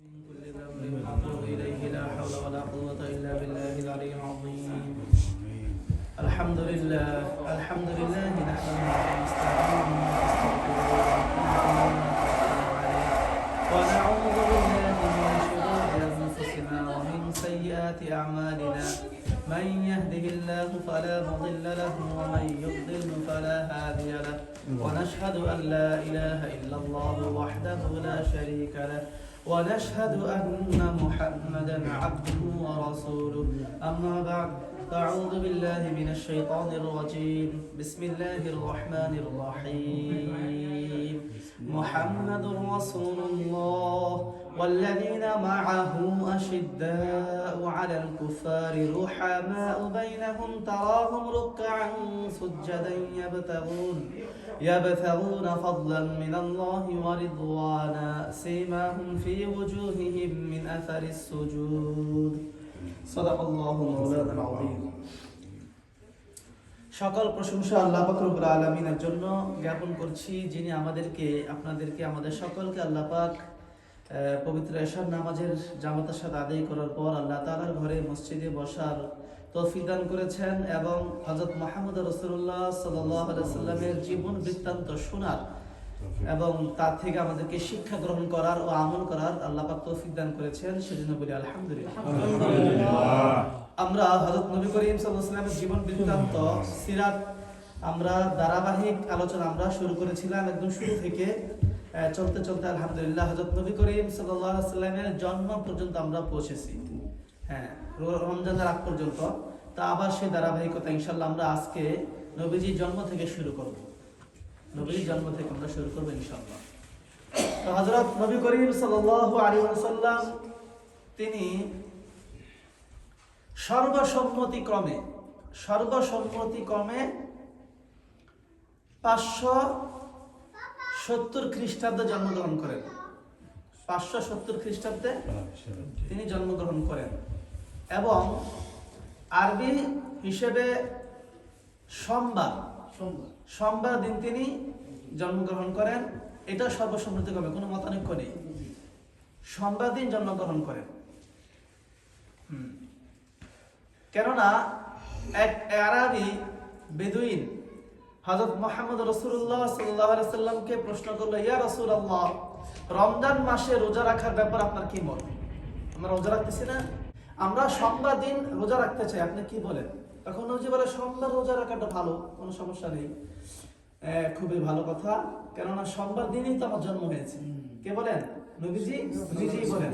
كل ذنب ونتوب إليه لا حول ولا قوة إلا بالله العلي العظيم. الحمد لله نحمده ونستعينه ونعوذ بالله من شرور أنفسنا ومن سيئات أعمالنا. من يهده الله فلا مضل له ومن يضلل فلا هادي له. ونشهد أن لا إله إلا الله وحده لا شريك له ونشهد أن محمدا عبده ورسوله. أما بعد أعوذ بالله من الشيطان الرجيم. بسم الله الرحمن الرحيم. محمد رسول الله والذين معه أشداء على الكفار رحماء بينهم تراهم ركعا سجدا يبتغون فضلا من الله ورضوانا سيماهم في وجوههم من أثر السجود. صدق الله مولانا العظيم. সকল প্রশংসা আল্লাহ পাক রব্বুল আলামিনের জন্য জ্ঞাপন করছি, যিনি আমাদেরকে আপনাদেরকে আমাদের সকলকে আল্লাহ পাক পবিত্র এশার নামাজের জামাতের সাথে আদায় করার পর আল্লাহ তাআলার ঘরে মসজিদে বসার তৌফিক দান করেছেন এবং হযরত মুহাম্মদ রাসূলুল্লাহ সাল্লাল্লাহু আলাইহি ওয়াসাল্লামের জীবন বৃত্তান্ত শোনার এবং তার থেকে আমাদেরকে শিক্ষা গ্রহণ করার ও আমল করার আল্লাহ পাক তৌফিক দান করেছেন, সেজন্য বলি আলহামদুলিল্লাহ। আমরা হযরত নবী করিম সাল্লাল্লাহু আলাইহি ওয়াসাল্লামের জীবন বৃত্তান্ত সিরাত আমরা ধারাবাহিক আলোচনা আমরা শুরু করেছিলাম একদম শুরু থেকে চলতে চলতে আলহামদুলিল্লাহ হযরত নবী করিম সাল্লাল্লাহু আলাইহি ওয়াসাল্লামের জন্ম পর্যন্ত আমরা পৌঁছেছি। রমজানের আগ পর্যন্ত। তা আবার সেই ধারাবাহিকতা ইনশাআল্লাহ আমরা আজকে নবীজির জন্ম থেকে শুরু করব। নবীজির জন্ম থেকে আমরা শুরু করব ইনশাআল্লাহ। তো হযরত নবী করিম সাল্লাল্লাহু আলাইহি ওয়াসাল্লাম তিনি সর্বসম্মতিক্রমে 570 খ্রিস্টাব্দে জন্মগ্রহণ করেন। 570 খ্রিস্টাব্দে তিনি জন্মগ্রহণ করেন এবং আরবি হিসেবে সোমবার দিন তিনি জন্মগ্রহণ করেন। এটা সর্বসম্মতিক্রমে কোনো মতানৈক্য নেই, সোমবার দিন জন্মগ্রহণ করেন। কেননা এক আরবি বেদুইন হযরত মুহাম্মদ রাসূলুল্লাহ সাল্লাল্লাহু আলাইহি ওয়াসাল্লামকে প্রশ্ন করলো, ইয়া রাসূলুল্লাহ, রমজান মাসে রোজা রাখার ব্যাপার আপনার কি মত? আমরা রোজা রাখতেছি না, আমরা সোমবার দিন রোজা রাখতে চাই, আপনি কি বলেন? তখন নবীজি বলে, সোমবার রোজা রাখাটা ভালো, কোনো সমস্যা নেই, খুবই ভালো কথা, কেননা সোমবার দিনই তো আমার জন্ম হয়েছে। কে বলেন? নবীজি নিজেই বলেন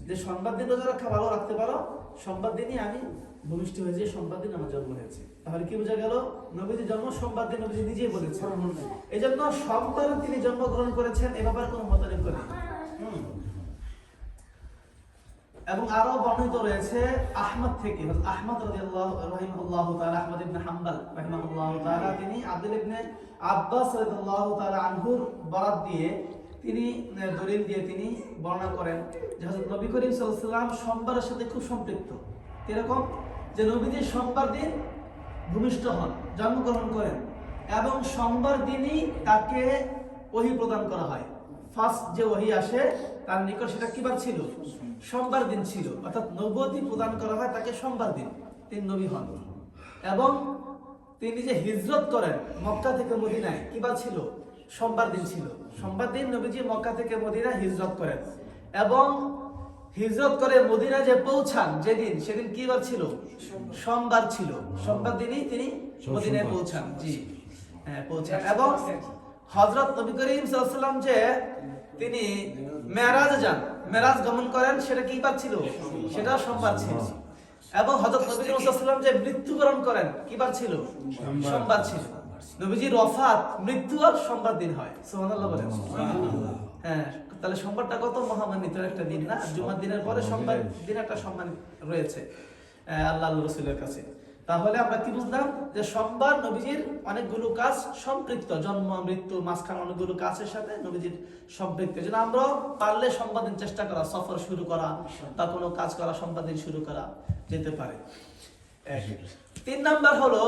যে সোমবার দিন রোজা রাখা ভালো, রাখতে পারো, সোমবার দিনই আমি ভূমিষ্ঠ হয়েছে, সোমবার দিন আমার জন্ম হয়েছে। তাহলে কি বোঝা গেল? নবীজি জন্ম সোমবার দিন, নবীজি নিজেই বলেছেন। এই জন্য সোমবার তিনি জন্মগ্রহণ করেছেন, এ ব্যাপারে কোনো মতানৈক্য নেই। এবং আরো বর্ণিত রয়েছে আহমদ থেকে, আহমদ রাহিমাহুল্লাহ তাআলা, আহমদ ইবনে হাম্বল রাহিমাহুল্লাহ তাআলা, তিনি আব্দুল ইবনে আব্বাস রাদিয়াল্লাহু তাআলা আনহুর বরাত দিয়ে তিনি দলিল দিয়ে তিনি বর্ণনা করেন যে হযরত নবী করিম সাল্লাল্লাহু আলাইহি ওয়াসাল্লাম সোমবারের সাথে খুব সম্পৃক্ত। এরকম যে নবীজি সোমবার দিন ভূমিষ্ঠ হন, জন্মগ্রহণ করেন এবং সোমবার দিনই তাকে ওহী প্রদান করা হয়। ফার্স্ট যে ওহী আসে তার নিকট সেটা কি বার ছিল? সোমবার দিন ছিল। অর্থাৎ নবুয়তি প্রদান করা হয় তাকে সোমবার দিন, তিনি নবী হন। এবং তিনি যে হিজরত করেন মক্কা থেকে মদিনায়, কি বার ছিল? সোমবার দিন ছিল। সোমবার দিন নবীজি মক্কা থেকে মদিনায় হিজরত করেন এবং হিজরত করে মদিনায় যে পৌঁছান যেদিন, সেদিন কি বার ছিল? সোমবার ছিল। সোমবার দিনই তিনি মদিনায় পৌঁছান। জি হ্যাঁ, পৌঁছান। এবং হযরত নবী করিম সাল্লাল্লাহু আলাইহি ওয়াসাল্লাম যে তিনি মেরাজে যান, মেরাজ গমন করেন, সেটা কি বার ছিল? সেটা সোমবার ছিল। এবং হযরত নবী করিম সাল্লাল্লাহু আলাইহি ওয়াসাল্লাম যে মৃত্যুবরণ করেন, কি বার ছিল? সোমবার ছিল। নবীজির ওয়াফাত, মৃত্যু আর সোমবার দিন হয়। সুবহানাল্লাহ বলেন। হ্যাঁ, তাহলে সোমবারটা কত মহামান্বিত একটা দিন না? জুমার দিনের পরে সোমবার দিন একটা সম্মান রয়েছে আল্লাহ রাসূলের কাছে। তাহলে আমরা কি বুঝলাম? যে সোমবার নবীজির অনেকগুলো কাজ সম্পৃক্ত, জন্ম মৃত্যু মাঝখানে অনেকগুলো কাজের সাথে নবীজির সম্পৃক্ত। যেন আমরা পারলে সোমবার দিন চেষ্টা করা, সফর শুরু করা বা কোনো কাজ করা, সোমবার দিন শুরু করা যেতে পারে। 3 নাম্বার হলো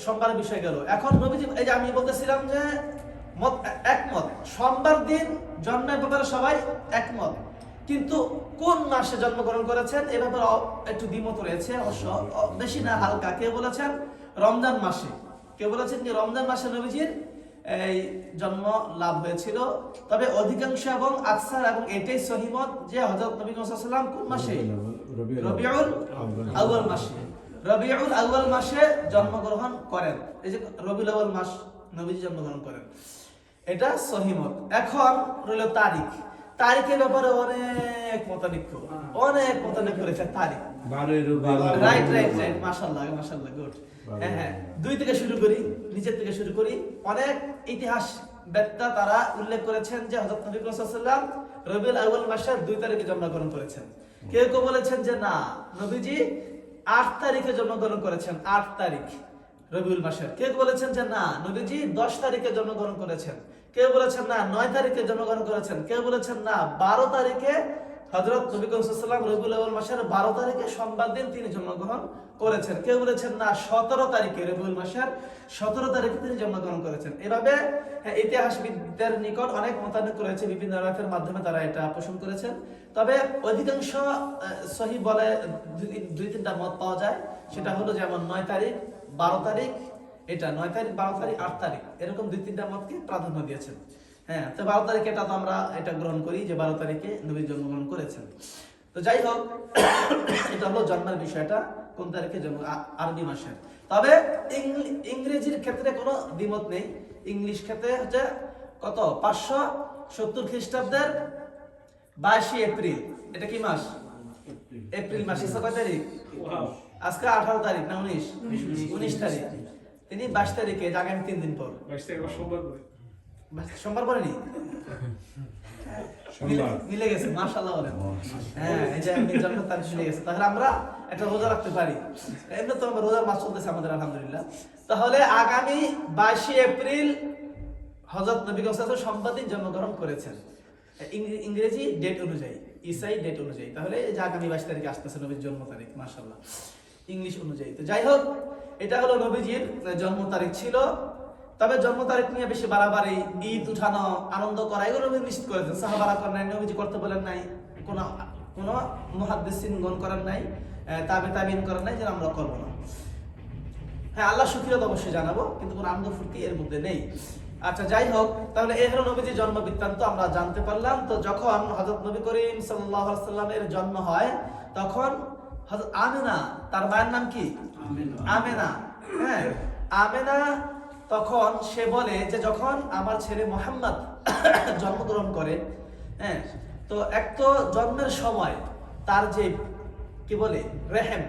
সোমবারের বিষয় গেল। এখন নবীজি, এই যে আমি বলতেছিলাম যে একমত সোমবার দিন জন্মের ব্যাপারে সবাই একমত, কিন্তু কোন মাসে জন্মগ্রহণ করেছেন এ ব্যাপারে একটু দ্বিমত রয়েছে। অবশ্য বেশি না হালকা। কেউ বলেছেন রমজান মাসে, কেউ বলেছেন যে রমজান মাসে নবীজির এই জন্ম লাভ হয়েছিল। তবে অধিকাংশ এবং আকসার এবং এটাই সহিমত যে হযরত নবী মুহাম্মদ সাল্লাল্লাহু আলাইহি ওয়াসাল্লাম কোন মাসে, রবিউল আউয়াল মাসে, রবিউল আউয়াল মাসে জন্মগ্রহণ করেন। এই যে রবিউল আউয়াল মাস নবীজি জন্মগ্রহণ করেন, এটা সহিমত। এখন রইল তারিখ। তারিখের ব্যাপারে অনেক মতানৈক্য রয়েছে। তারিখ রাইট রাইট রাইট, মাশাআল্লাহ মাশাআল্লাহ, গুড। হ্যাঁ, 2 থেকে শুরু করি, নিচের থেকে শুরু করি। অনেক ইতিহাস বেত্তা তারা উল্লেখ করেছেন যে হযরত নবী সাল্লাল্লাহু আলাইহি ওয়াসাল্লাম রবিউল আউয়াল মাসের 2 তারিখে জন্মগ্রহণ করেছেন। কেউ কেউ বলেছেন যে না, নবীজি 8 তারিখে জন্মগ্রহণ করেছেন, 8 তারিখ রবিউল মাসের। কেউ বলেছেন যে না, নবীজি 10 তারিখে জন্মগ্রহণ করেছেন। কেউ বলেছেন না 9 তারিখে জন্মগ্রহণ করেছেন। কেউ বলেছেন না 12 তারিখে হযরত নবী সাল্লাল্লাহু আলাইহি ওয়াসাল্লাম রবিউল আউয়াল মাসের 12 তারিখে সোমবার দিন তিনি জন্মগ্রহণ করেছেন। কেউ বলেছেন না 17 তারিখে রবিউল মাসের 17 তারিখে তিনি জন্মগ্রহণ করেছেন। এভাবে ইতিহাসবিদদের নিকট অনেক মতানৈক্য রয়েছে, বিভিন্ন রাতের মাধ্যমে তারা এটা পোষণ করেছেন। তবে অধিকাংশ সহিহ বলে 2-3টা মত পাওয়া যায়। সেটা হলো যেমন 9 তারিখ, 12 তারিখ, এটা 9 তারিখ, 12 তারিখ, 8 তারিখ, এরকম 2-3টা মতকে প্রাধান্য দিয়েছেন। হ্যাঁ, তো 12 তারিখে এটা তো আমরা এটা গ্রহণ করি যে 12 তারিখে নবী জন্মগ্রহণ করেছেন। তো যাই হোক, এটা হলো জন্মের বিষয়টা, কোন তারিখে জন্ম, আরবি মাসের। তবে ইংরেজির ক্ষেত্রে কোনো দ্বিমত নেই। ইংলিশ ক্ষেত্রে হচ্ছে কত, 570 খ্রিস্টাব্দের 22 এপ্রিল। এটা কি মাস? এপ্রিল মাস। কয় তারিখ? আজকে 18 তারিখ না 19 তারিখ। তিনি 22 তারিখে, আগামী 3 দিন পর। 22 তারিখ সোমবার পরেনি? মিলে গেছে, মাশাআল্লাহ বলেন। হ্যাঁ, এই যে জন্ম তারিখ মিলে গেছে। তাহলে আমরা একটা রোজা রাখতে পারি। এমনি তো আমরা রোজার মাস চলতেছে আমাদের, আলহামদুলিল্লাহ। তাহলে আগামী 22 এপ্রিল হযরত নবী সাল্লাল্লাহু আলাইহি ওয়াসাল্লাম সোমবার দিন জন্মগ্রহণ করেছেন, ইংরেজি ডেট অনুযায়ী, ইসাই ডেট অনুযায়ী। তাহলে এই যে আগামী 22 তারিখে আসতেছে নবীর জন্ম তারিখ, মাশাআল্লাহ, ইংলিশ অনুযায়ী। তো যাই হোক, এটা হলো নবীজির জন্ম তারিখ ছিল। তবে জন্ম তারিখ নিয়ে বেশি বাড়াবাড়ি, ঈদ উঠানো, আনন্দ করা, এগুলো নিশ্চিত করেছেন। সাহাবারা করেন নাই, নবীজি করতে বলেন নাই, কোন মুহাদ্দিসিনগণ করেন নাই, তাবিঈন করেন নাই যে আমরা করব না। হ্যাঁ, আল্লাহ শুকরিয়া তো অবশ্যই জানাবো, কিন্তু কোনো আনন্দ ফুর্তি এর মধ্যে নেই। আচ্ছা, যাই হোক, তাহলে এই হলো নবীজির জন্ম বৃত্তান্ত আমরা জানতে পারলাম। তো যখন হযরত নবী করিম সাল্লাল্লাহু আলাইহি ওয়াসাল্লামের জন্ম হয়, তখন হযরত আমেনা, তার মায়ের নাম কি? আমেনা। হ্যাঁ, আমেনা তখন সে বলে যে যখন আমার ছেলে মুহাম্মদ জন্মগ্রহণ করে, হ্যাঁ, তো এক তো জন্মের সময় তার যে কি বলে রেহেম,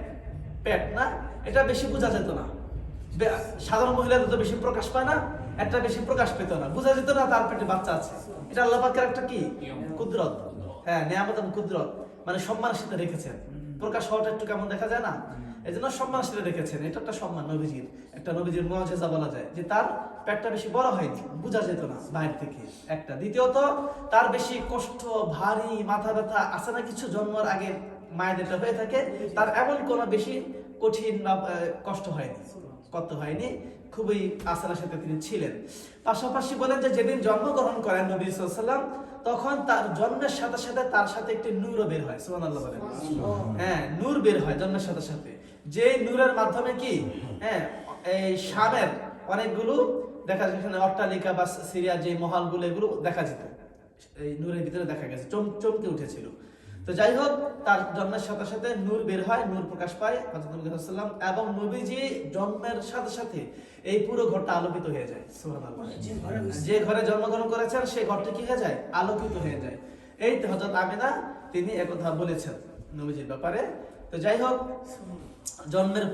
পেট না, এটা বেশি বোঝা যেত না। সাধারণ মহিলাদের তো বেশি প্রকাশ পায় না, একটা বেশি প্রকাশ পেত না, বোঝা যেত না তার পেটে বাচ্চা আছে। এটা আল্লাহ পাকের একটা কি কুদরত, হ্যাঁ, নিয়ামত এবং কুদরত, মানে সম্মানের সাথে রেখেছেন। প্রকাশ হওয়াটা একটু কেমন দেখা যায় না, এই জন্য সম্মানের সাথে রেখেছেন। এটা একটা সম্মান নবীজির, একটা নবীজির মুআজিজা বলা যায় যে তার পেটটা বেশি বড় হয়নি, বোঝা যেত না বাইরে থেকে, একটা। দ্বিতীয়ত, তার বেশি কষ্ট, ভারী মাথা ব্যথা আছে না কিছু জন্মের আগে মায়েদের হয়ে থাকে, তার এমন কোনো বেশি কঠিন বা কষ্ট হয়নি, কত হয়নি, খুবই আসানের সাথে তিনি ছিলেন। পাশাপাশি বলেন যে যেদিন জন্মগ্রহণ করেন নবী সাল্লাল্লাহু আলাইহি ওয়াসাল্লাম, তখন তার জন্মের সাথে সাথে তার সাথে একটি নূরও বের হয়। সুবহানাল্লাহ বলেন। হ্যাঁ, নূর বের হয় জন্মের সাথে সাথে, যে নূরের মাধ্যমে কি, হ্যাঁ, এই শামের অনেকগুলো দেখা যায়, এখানে অট্টালিকা বা সিরিয়ার যে মহলগুলো, এগুলো দেখা যেত, এই নূরের ভিতরে দেখা গেছে, চমকে উঠেছিল। তো যাই হোক, তার জন্মের সাথে সাথে নূর বের হয়, নূর প্রকাশ পায় হযরত নবী সাল্লাল্লাহু আলাইহি ওয়াসাল্লাম, এবং নবীজি জন্মের সাথে সাথে এই পুরো ঘরটা আলোকিত হয়ে যায়। সুবহানাল্লাহ। যে ঘরে জন্মগ্রহণ করেছেন সেই ঘরটি কি হয়ে যায়? আলোকিত হয়ে যায়। এই তো হযরত আমিনা তিনি একথা বলেছেন নবীজির ব্যাপারে। তো যাই হোক, জন্মের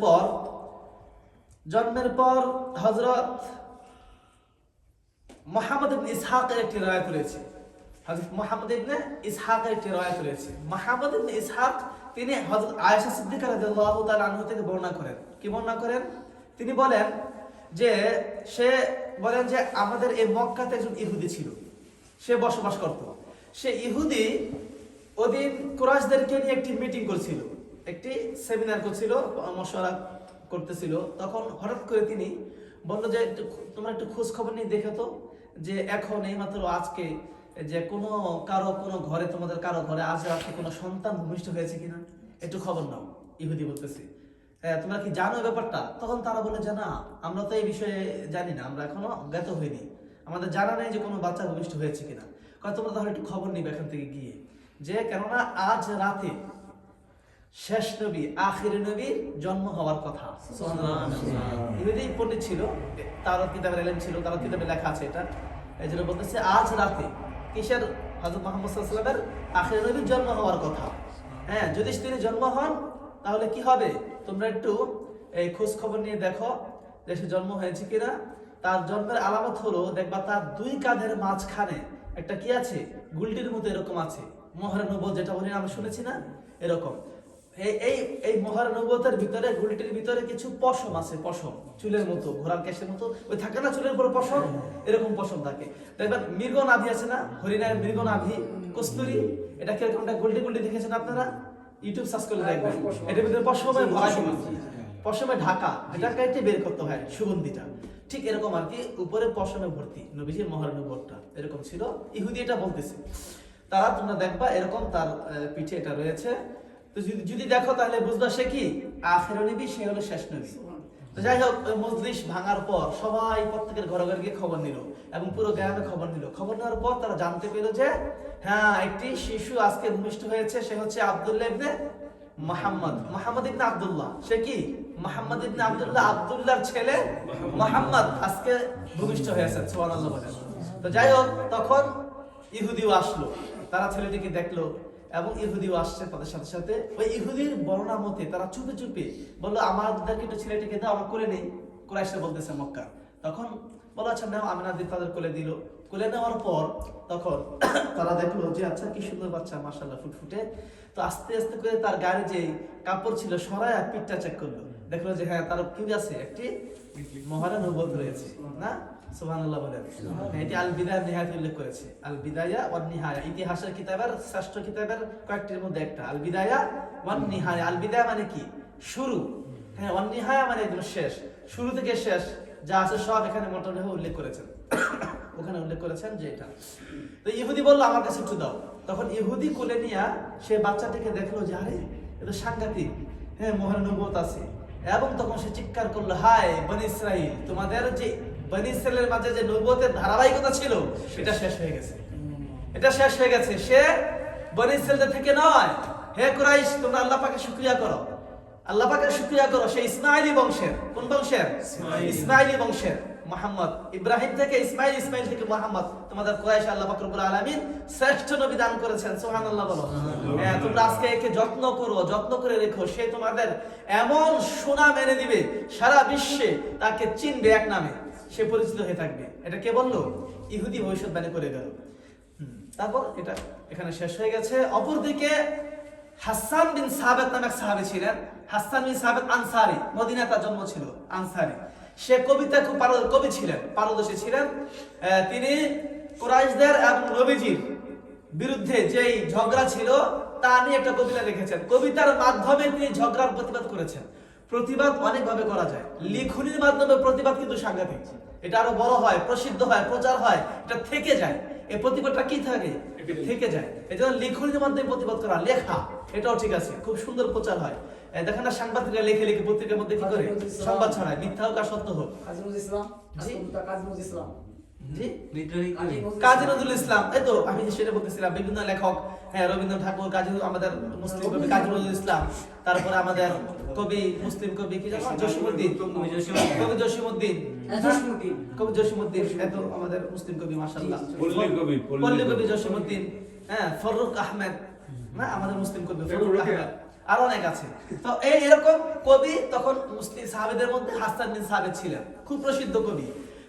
পর হযরত মুহাম্মদ ইবনে ইসহাকের একটি রায়াত রয়েছে। হযরত মুহাম্মদ ইবনে ইসহাকের একটি রায়াত রয়েছে। মুহাম্মদ ইবনে ইসহাক তিনি হযরত আয়েশা সিদ্দিকা রাদিয়াল্লাহু তাআলা আনহা থেকে বর্ণনা করেন। কি বর্ণনা করেন? তিনি বলেন যে আমাদের এই মক্কাতে একজন ইহুদি ছিল, সে বসবাস করত। সে ইহুদি ওদিন কুরাইশদেরকে নিয়ে একটি মিটিং করছিল, একটি সেমিনার করছিল, মশওয়ারা করতেছিল। তখন হঠাৎ করে তিনি বলল যে তোমরা একটু খোঁজ খবর নিয়ে দেখো তো যে এখন এইমাত্র আজকে যে কোনো ঘরে, তোমাদের কারো ঘরে আজ রাতে কোনো সন্তান ভূমিষ্ঠ হয়েছে কিনা, একটু খবর নাও। ইহুদি বলতেছে, হ্যাঁ তোমরা কি জানো ব্যাপারটা? তখন তারা বলে যে না, আমরা তো এই বিষয়ে জানি না, আমরা এখনো জ্ঞাত হইনি, আমাদের জানা নেই যে কোনো বাচ্চা ভূমিষ্ঠ হয়েছে কিনা। কারণ তোমরা তাহলে একটু খবর নিবে এখান থেকে গিয়ে, যে কেননা আজ রাতে শেষ নবী আখির নবীর জন্ম হওয়ার কথা। ইহুদি পণ্ডিত ছিল, তারও কিতাবের এলেম ছিল, তারও কিতাবে লেখা আছে এটা। এই জন্য বলতেছে আজ রাতে কিসের, হযরত মুহাম্মদ সাল্লাল্লাহু আলাইহি ওয়াসাল্লামের আখির নবীর জন্ম হওয়ার কথা। হ্যাঁ, যদি তিনি জন্ম হন তাহলে কি হবে, তোমরা একটু এই খোঁজ খবর নিয়ে দেখো যে সে জন্ম হয়েছে কিনা। তার জন্মের আলামত হলো, দেখবা তার দুই কাঁধের মাঝখানে একটা কি আছে, গুলটির মতো এরকম আছে, মোহরে নবুয়ত যেটা বলি আমরা শুনেছি না, এরকম। এই মোহরে নবুয়তের ভিতরে, গুলটির ভিতরে কিছু পশম আছে, পশম চুলের মতো, ঘোড়ার কেশের মতো ওই থাকে না চুলের উপর পশম, এরকম পশম থাকে। দেখবেন মৃগ নাভি আছে না, হরিণের মৃগ নাভি, কস্তুরী, এটা কিরকমটা গুলটি গুলটি দেখেছেন আপনারা, ইউটিউব সার্চ করে দেখবেন, এটার ভিতরে পশমে ভরা, পশমে ঢাকা, এটা কেটে বের করতে হয় সুগন্ধিটা, ঠিক এরকম আর কি, উপরে পশমে ভর্তি নবীজির মোহরে নবুয়তটা এরকম ছিল। ইহুদি এটা বলতেছে, তারা তোমরা দেখবা এরকম তার পিঠে এটা রয়েছে। তো যদি দেখো তাহলে বুঝবা সে কি আখির নবী, সে হলো শেষ নবী। তো যাই হোক, মজলিস ভাঙার পর সবাই প্রত্যেকের ঘরে ঘরে গিয়ে খবর নিল এবং পুরো গ্রামে খবর নিল। খবর নেওয়ার পর তারা জানতে পেল যে হ্যাঁ, একটি শিশু আজকে ভূমিষ্ঠ হয়েছে, সে হচ্ছে আব্দুল্লাহ ইবনে মুহাম্মদ ইবনে আব্দুল্লাহ। সে কি মুহাম্মদ ইবনে আব্দুল্লাহ, আব্দুল্লাহর ছেলে মুহাম্মদ আজকে ভূমিষ্ঠ হয়েছে, সুবহানাল্লাহ বলেন। তো যাই হোক, তখন ইহুদিও আসলো, তারা ছেলেটিকে দেখলো এবং ইহুদিও আসছে তাদের সাথে সাথে। ওই ইহুদির বর্ণনা মতে তারা চুপে চুপে বললো, আমাদেরকে একটু ছেলেটিকে দাও, আমরা কোলে নেই। কুরাইশরা বলতেছে মক্কা। তখন বলো আচ্ছা নাও, আমিনা তাদের কোলে দিল। কোলে নেওয়ার পর তখন তারা দেখলো যে আচ্ছা কি সুন্দর বাচ্চা, মাশাআল্লাহ ফুটফুটে। তো আস্তে আস্তে করে তার গায়ে যে কাপড় ছিল সরায়া পিঠটা চেক করলো, দেখলো যে হ্যাঁ তার কি আছে, একটি মোহরে নবুয়ত রয়েছে না, সুবহানাল্লাহ বলেন। এটি আল বিদায়া নিহায়াতে উল্লেখ করেছে, আল বিদায়া ওয়ান নিহায়া, ইতিহাসের কিতাবের শ্রেষ্ঠ কিতাবের কয়েকটির মধ্যে একটা, আল বিদায়া ওয়ান নিহায়া। আল বিদায়া মানে কি, শুরু, হ্যাঁ, ওয়ান নিহায়া মানে একদম শেষ, শুরু থেকে শেষ যা আছে সব এখানে মোটামুটি উল্লেখ করেছেন, ওখানে উল্লেখ করেছেন যে এটা। তো ইহুদি বললো আমার কাছে একটু দাও। তখন ইহুদি কোলে নিয়ে সে বাচ্চাটিকে দেখলো যে আরে এটা সাংঘাতিক, হ্যাঁ মোহরে নবুয়ত আছে। এবং তখন সে চিৎকার করলো, হায় বনি ইসরাইল, তোমাদের যে বনি ইসরাইলের মাঝে যে নবুয়তের ধারাবাহিকতা ছিল এটা শেষ হয়ে গেছে, এটা শেষ হয়ে গেছে। সে বনি ইসরাইল থেকে নয়, হে কুরাইশ তোমরা আল্লাহ পাকে শুকরিয়া করো, আল্লাহ পাকের শুকরিয়া করো। সে ইসমাইলি বংশের, কোন বংশের? ইসমাইলি বংশের। মুহাম্মদ ইব্রাহিম থেকে ইসমাইল, ইসমাইল থেকে মুহাম্মদ, তোমাদের কুরাইশ আল্লাহ পাক রব্বুল আলামিন শ্রেষ্ঠ নবী দান করেছেন, সুবহানাল্লাহ বলো। হ্যাঁ, তোমরা আজকে একে যত্ন করো, যত্ন করে রেখো, সে তোমাদের এমন সুনাম এনে দিবে, সারা বিশ্বে তাকে চিনবে, এক নামে সে পরিচিত হয়ে থাকবে। এটা কে বললো? ইহুদি ভবিষ্যৎবাণী করে গেল। তারপর এটা এখানে শেষ হয়ে গেছে। অপরদিকে হাসান বিন সাবিত নামে এক সাহাবী ছিলেন, হাসান বিন সাবিত আনসারী, মদিনায় তার জন্ম ছিল, আনসারী। সে কবিতা খুব কবি ছিলেন, পারদর্শী ছিলেন। তিনি কুরাইশদের এবং নবীজির বিরুদ্ধে যেই ঝগড়া ছিল তা নিয়ে একটা কবিতা লিখেছেন। কবিতার মাধ্যমে তিনি ঝগড়ার প্রতিবাদ করেছেন। প্রতিবাদ অনেক ভাবে করা যায়, লিখনির মাধ্যমে প্রতিবাদ কিন্তু সাংঘাতিক, এটা আরো বড় হয়, প্রসিদ্ধ হয়, প্রচার হয়, এটা থেকে যায়। এই প্রতিবাদটা কি থাকে, থেকে যায়। এই জন্য লিখনির মাধ্যমে প্রতিবাদ করা, লেখা, এটাও ঠিক আছে, খুব সুন্দর প্রচার হয়। দেখেন না সাংবাদিকরা লিখে লিখে পত্রিকার মধ্যে কি করে সংবাদ ছড়ায়, মিথ্যা হোক আর সত্য হোক। কাজী নজরুল ইসলাম, এই তো আমি সেটা বলতেছিলাম, বিভিন্ন লেখক, হ্যাঁ রবীন্দ্রনাথ ঠাকুর, কাজী, আমাদের মুসলিম কবি কাজী নজরুল ইসলাম, তারপরে আমাদের কবি, মুসলিম কবি কি জানো, জসিমউদ্দিন, কবি জসিমউদ্দিন, কবি জসিমউদ্দিন, এত আমাদের মুসলিম কবি, মাশাআল্লাহ, পল্লী কবি জসিমউদ্দিন, হ্যাঁ ফররুখ আহমেদ, না আমাদের মুসলিম কবি ফররুখ আহমেদ, আর অনেক আছে। তো এরকম কবি তখন মুসলিম সাহাবীদের মধ্যে হাসান বিন সাবিত ছিলেন, খুব প্রসিদ্ধ কবি।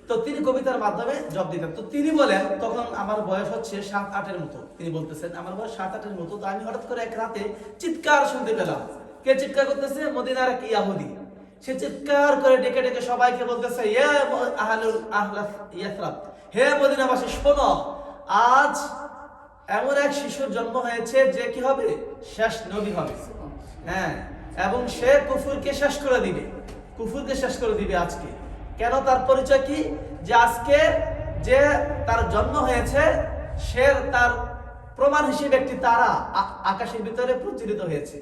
তো তিনি কবিতার মাধ্যমে জবাব দিতেন। তো তিনি বলেন তখন আমার বয়স হচ্ছে 7-8 মতো, তিনি বলতেছেন আমার বয়স 7-8 মতো। তো আমি হঠাৎ করে এক রাতে চিৎকার শুনতে পেলাম। কে চিৎকার করতেছে? মদিনার এক ইহুদি। সে চিৎকার করে ডেকে ডেকে সবাইকে বলতেছে, ইয়া আহলুল আহলাস ইয়াসরাব, হে মদিনাবাসী শোনো, আজ এমন এক শিশুর জন্ম হয়েছে যে কি হবে, শেষ নবী হবে। হ্যাঁ, এবং সে কুফরকে শেষ করে দিবে, কুফরকে শেষ করে দিবে আজকে। কেন? তার পরিচয় কি? যে আজকে যে তার জন্ম হয়েছে সে তার প্রমাণ হিসেবে একটি তারা আকাশের ভিতরে প্রজ্বলিত হয়েছে।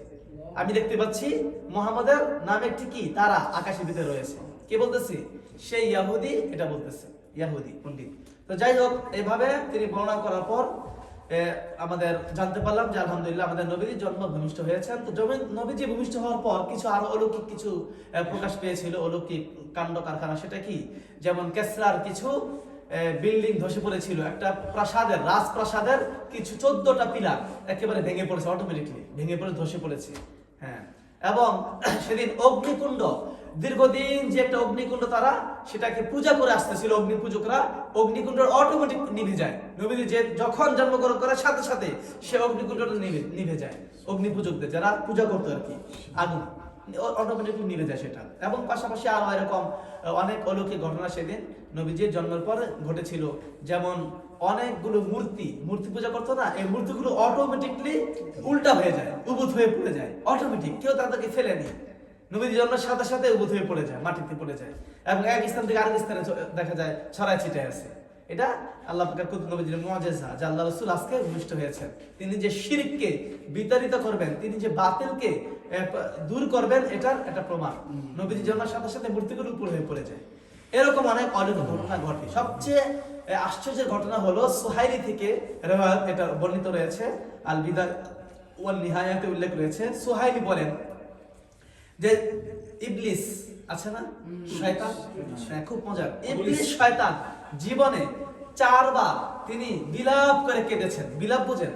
আমি দেখতে পাচ্ছি মুহাম্মাদের নামে একটি কি তারা আকাশের ভিতরে রয়েছে। কে বলতেছে? সেই ইহুদি এটা বলতেছে, ইহুদি পণ্ডিত। তো যাই হোক, এইভাবে তিনি বর্ণনা করার পর আমাদের জানতে পারলাম যে আলহামদুলিল্লাহ আমাদের নবীজি জন্ম ভূমিষ্ঠ হয়েছেন। তো নবীজি ভূমিষ্ঠ হওয়ার পর কিছু আরো অলৌকিক কিছু প্রকাশ পেয়েছিল, অলৌকিক কাণ্ড কারখানা। সেটা কি? যেমন কেসরার কিছু বিল্ডিং ধসে পড়েছিল, একটা প্রাসাদের, রাজপ্রাসাদের কিছু 14টা পিলার একেবারে ভেঙে পড়েছে, অটোমেটিকলি ভেঙে পড়ে ধসে পড়েছে। হ্যাঁ, এবং সেদিন অগ্নিকুণ্ড, দীর্ঘদিন যে একটা অগ্নিকুণ্ড তারা সেটাকে পূজা করে আসতেছিল অগ্নি পূজকরা, অগ্নিকুণ্ড অটোমেটিক নিভে যায়। নবীজি যে যখন জন্মগ্রহণ করার সাথে সাথে সে অগ্নিকুণ্ডটা নিভে যায়। অগ্নি পূজকদের যারা পূজা করতো আর কি, আগুন অটোমেটিকলি নিভে যায় সেটা। এবং পাশাপাশি আরো এরকম অনেক অলৌকিক ঘটনা সেদিন নবীজির জন্মের পর ঘটেছিল। যেমন অনেকগুলো মূর্তি পূজা করতো না, এই মূর্তিগুলো অটোমেটিকলি উল্টা হয়ে যায়, উবুত হয়ে পড়ে যায় অটোমেটিক, কেউ তাদেরকে ফেলেনি। নবীজি জন্মের সাথে সাথে উবুত হয়ে পড়ে যায়, মাটিতে পড়ে যায়, এবং এক স্থান থেকে আরেক স্থানে দেখা যায় ছড়ায় ছিটায় আছে। এটা আল্লাহ পাকের কুদরত, নবীজির মুআজিজা যে আল্লাহ রাসূল আজকে ভূমিষ্ঠ হয়েছেন। তিনি যে শিরককে বিতাড়িত করবেন, তিনি যে বাতিলকে দূর করবেন, এটার একটা প্রমাণ। নবীজি জন্মের সাথে সাথে মূর্তিগুলো উপর হয়ে পড়ে যায়। এরকম অনেক অলৌকিক ঘটনা ঘটে। সবচেয়ে আশ্চর্যের ঘটনা হলো সুহাইলি থেকে রিওয়ায়াত এটা বর্ণিত রয়েছে, আল বিদায় ওয়ান নিহায়াতে উল্লেখ রয়েছে। সুহাইলি বলেন যে ইবলিস আছে না, শয়তান, খুব মজার, ইবলিস শয়তান জীবনে 4 বার তিনি বিলাপ করে কেঁদেছেন। বিলাপ বুঝেন?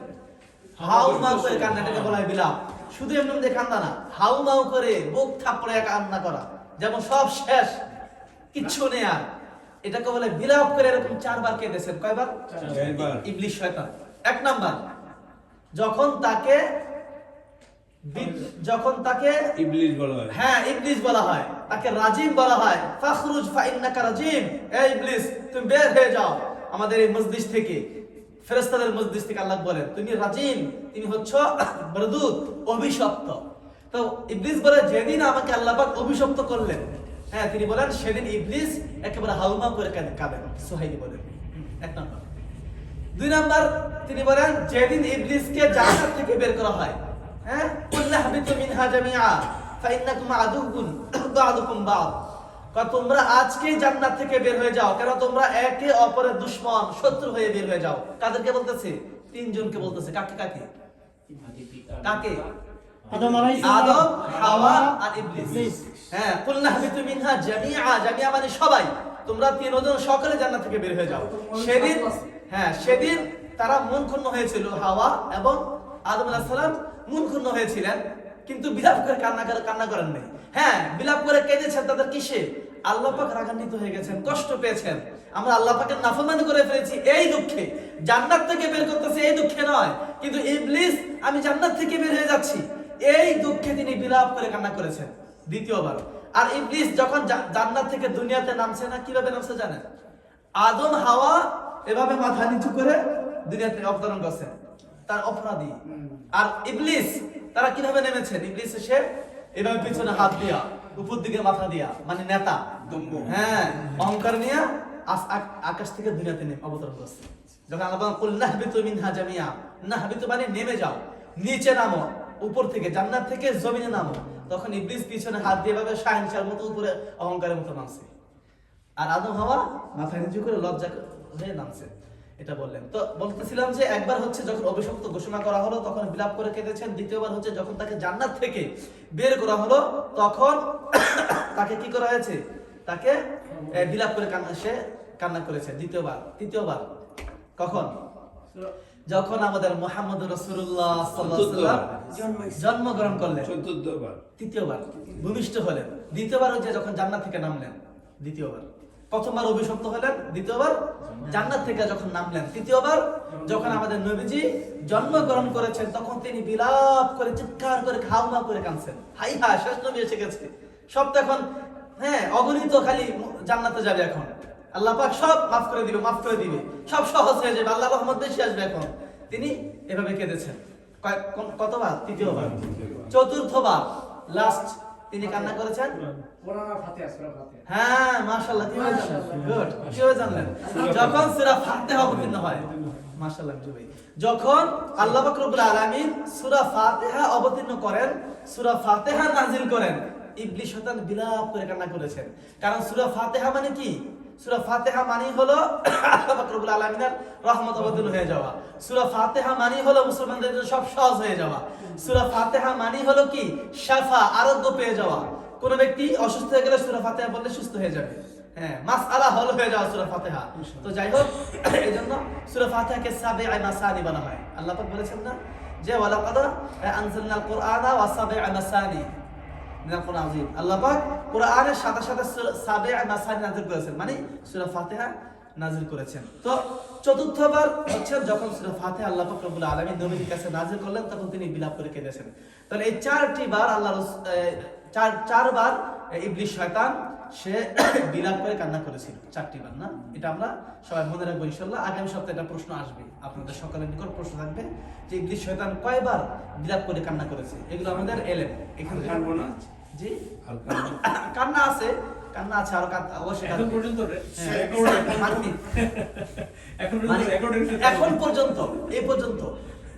হাউমাউ করে কান্নাটাকে বলা হয় বিলাপ। শুধু এমনি কান্না না, হাউমাউ করে বুক থাপড়ে কান্না করা, যেমন সব শেষ, কিচ্ছু নেই আর, এটাকে বলে বিলাপ করে। এরকম 4 বার কেঁদেছেন। কয়বার? 4 বার। ইবলিস শয়তান। 1 নাম্বার, যখন তাকে ইবলিস বলা হয়, হ্যাঁ ইবলিস বলা হয়, তাকে রাজিম বলা হয়, ফাখরুজ ফা ইন্নাকা রাজিম, এই ইবলিস তুমি বের হয়ে যাও আমাদের এই মজলিস থেকে, ফেরেশতাদের মজলিস থেকে। আল্লাহ বলেন তুমি রাজিম, তুমি হচ্ছে মারদুদ, অভিশপ্ত। তো ইবলিস বলে যেদিন আমাকে আল্লাহ পাক অভিশপ্ত করলেন, হ্যাঁ তিনি বলেন সেদিন ইবলিস একেবারে হাউমা করে কাঁদেন। সুহাইলি বলেন 1 নাম্বার। 2 নাম্বার তিনি বলেন যেদিন ইবলিসকে জান্নাত থেকে বের করা হয়, হ্যাঁ কুল্লা হাবিতু মিনহা জামিআ ফাইন্নাকুম আদুউন বা'দুকুম বা'দ, তোমরা আজকে জান্নাত থেকে বের হয়ে যাও, কেন তোমরা একে অপরের দুশমন, শত্রু হয়ে বের হয়ে যাও। কাদেরকে বলতেছে? 3 জনকে বলতেছে। কাকে কাকে? আদম, হাওয়া আর ইবলিস। হ্যাঁ, কুল্লা হাবিতু মিনহা জামিআ, জামিআ মানে সবাই, তোমরা 3 জন সকলে জান্নাত থেকে বের হয়ে যাও। সেদিন তারা মন ক্ষুণ্ণ হয়েছিল, হাওয়া এবং আদম আলাইহিস সালাম মন ক্ষুণ্ণ হয়েছিলেন, কিন্তু বিলাপ করে কান্না করেন নাই। হ্যাঁ, বিলাপ করে কেঁদেছেন তাদের কিসে? আল্লাহ পাক রাগান্বিত হয়ে গেছেন, কষ্ট পেয়েছেন, আমরা আল্লাহ পাকের নাফরমানি করে ফেলেছি, এই দুঃখে। জান্নাত থেকে বের করতেছে এই দুঃখে নয়, কিন্তু ইবলিস আমি জান্নাত থেকে বের হয়ে যাচ্ছি, এই দুঃখে তিনি বিলাপ করে কান্না করেছেন 2বার। আর ইবলিস যখন জান্নাত থেকে দুনিয়াতে নামছে না, কিভাবে নামছে জানেন? আদম হাওয়া এভাবে মাথা নিচু করে দুনিয়াতে অবতরণ করছেন, তার অপরাধী। আর ইবলিস তারা কিভাবে নেমেছেন? ইবলিস এসে এভাবে পিছনে হাত দিয়া, উপর দিকে মাথা দিয়া, মানে নেতা, হ্যাঁ অহংকার নিয়ে আকাশ থেকে দুনিয়াতে অবতরণ করছে। যখন আল্লাহ কুল নাহবিতু মিনহা জামিআ, নাহবিতু মানে নেমে যাও, নিচে নামো, উপর থেকে জান্নাত থেকে জমিনে নামো, তখন ইবলিস পিছনে হাত দিয়ে ভাবে শাহিনশার মতো উপরে অহংকারের মতো নামছে। আর আদম হাওয়া মাথা নিচু করে লজ্জা হয়ে নামছে। এটা বললেন। তো বলতেছিলাম যে একবার হচ্ছে যখন অভিশপ্ত ঘোষণা করা হলো তখন বিলাপ করে কেঁদেছেন। দ্বিতীয়বার হচ্ছে যখন তাকে জান্নাত থেকে বের করা হলো তখন তাকে কি করা হয়েছে? তাকে বিলাপ করে কান্না করেছে দ্বিতীয়বার। তৃতীয়বার কখন? যখন আমাদের মুহাম্মদ রাসূলুল্লাহ সাল্লাল্লাহু আলাইহি ওয়াসাল্লাম জন্মগ্রহণ করলেন, তৃতীয়বার ভূমিষ্ঠ হলেন। দ্বিতীয়বার হচ্ছে যখন জান্নাত থেকে নামলেন, দ্বিতীয়বার। প্রথমবার অভিশপ্ত হলেন, দ্বিতীয়বার জান্নাত থেকে যখন নামলেন, তৃতীয়বার যখন আমাদের নবীজি জন্মগ্রহণ করেছেন তখন তিনি বিলাপ করে, চিৎকার করে, হাউমা করে কাঁদছেন। হাই হায়, শেষ নবী এসে গেছে, সব তো এখন অগণিত খালি জান্নাতে যাবে, এখন আল্লাহ পাক সব মাফ করে দিবে, সব সহজ হয়ে যাবে, আল্লাহর রহমত বেশি আসবে। এখন তিনি এভাবে কেঁদেছেন কতবার? তৃতীয়বার। চতুর্থবার লাস্ট তিনি কান্না করেছেন? কোরআন আর ফাতিহা, সূরা ফাতিহা। হ্যাঁ, মাশাআল্লাহ, কিভাবে জানলেন? গুড, কিভাবে জানলেন? যখন সূরা ফাতিহা অবতীর্ণ হয়, মাশাআল্লাহ ভাই, যখন আল্লাহ পাক রব্বুল আলামিন সূরা ফাতিহা অবতীর্ণ করেন, সূরা ফাতিহা নাযিল করেন, ইবলিস শয়তান বিলাপ করে কান্না করেছেন। কারণ সূরা ফাতিহা মানে কি? সূরা ফাতিহা মানে হলো আল্লাহ পাক রব্বুল আলামিনের রহমত অবতীর্ণ হয়ে যাওয়া। সূরা ফাতিহা মানে হলো মুসলমানদের জন্য সব সহজ হয়ে যাওয়া। সূরা ফাতিহা মানে হলো কি? শাফা, আরোগ্য পেয়ে যাওয়া। কোন ব্যক্তি অসুস্থ হয়ে গেলে সূরা ফাতিহা বললে সুস্থ হয়ে যাবে। হ্যাঁ, মাসআলা হল হয়ে যাওয়া সূরা ফাতিহা। তো যাই হোক, এইজন্য সূরা ফাতিহাকে সাবিআ মাসানি বলা হয়। আল্লাহ পাক বলেছেন না যে ওয়ালাকাদ আনজালনাল কুরআনা ওয়া সাবিআ মাসানি মিনাল কুরআন আযীম। আল্লাহ পাক কুরআনের সাথে সাথে সাবিআ মাসানি নাযিল করেছেন, মানে সূরা ফাতিহা নাযিল করেছেন। তো চতুর্থবার হচ্ছে যখন সূরা ফাতিহা আল্লাহ পাক রব্বুল আলামিন নবীর কাছে নাযিল করলেন, তখন তিনি বিলাপ করে কেঁদেছেন। তাহলে এই চারটি বার চারবার ইবলিস শয়তান সে বিলাপ করে কান্না করেছিল, চারটি বার না? এটা আমরা সবাই মনে রাখবো ইনশাআল্লাহ। আগামী সপ্তাহে এটা প্রশ্ন আসবে, আপনাদের সকলের নিকট প্রশ্ন থাকবে যে ইবলিস শয়তান কয়বার বিলাপ করে কান্না করেছে। এগুলো আমাদের এলেম। এখানে জি কান্না আছে, কান্না আছে, আরো অবশ্যই এখন পর্যন্ত এখন পর্যন্ত এই পর্যন্ত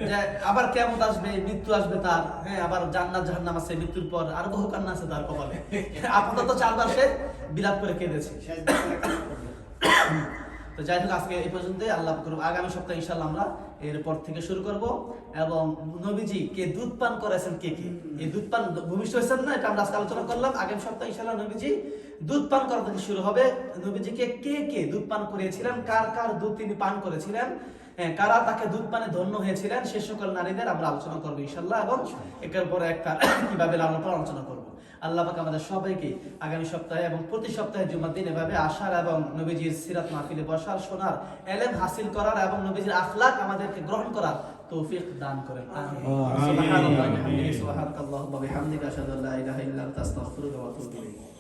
যে আবার কিয়ামত আসবে, মৃত্যু আসবে তার, হ্যাঁ, আবার জান্নাত জাহান্নাম আছে, মৃত্যুর পর আরো বহু কান্না আছে তার কপালে। আপাতত 4 বার সে বিলাপ করে কেঁদেছে। তো যাই হোক, আজকে এই পর্যন্তই। আল্লাহ করব আগামী সপ্তাহে ইনশাআল্লাহ আমরা এরপর থেকে শুরু করব। এবং নবীজি কে দুধ পান করেছেন, কে কে এই দুধ পান ভূমিষ্ঠ হয়েছেন না, এটা আমরা আজকে আলোচনা করলাম। আগামী সপ্তাহে ইনশাআল্লাহ নবীজি দুধ পান করা থেকে শুরু হবে। নবীজিকে কে কে দুধ পান করিয়েছিলেন, কার কার দুধ তিনি পান করেছিলেন, কারা তাকে দুধ পানে ধন্য হয়েছিলেন, সে সকল নারীদের আমরা আলোচনা করবো ইনশাআল্লাহ। এবং একের পর একটা কিভাবে লালন পালন আলোচনা করবো। আল্লাহ পাক আমাদের সবাইকে আগামী সপ্তাহে এবং প্রতি সপ্তাহে জুমার দিন এভাবে আসার এবং নবীজির সিরাত মাহফিলে বসার, শোনার, ইলম হাসিল করার এবং নবীজির আখলাক আমাদেরকে গ্রহণ করার তৌফিক দান করেন। আমিন। সুবহানাল্লাহি ওয়া বিহামদিহি, সুবহানাকাল্লাহুম্মা ওয়া বিহামদিকা, আশহাদু আল্লা ইলাহা ইল্লা আনতা, আস্তাগফিরুকা ওয়া আতুবু ইলাইক।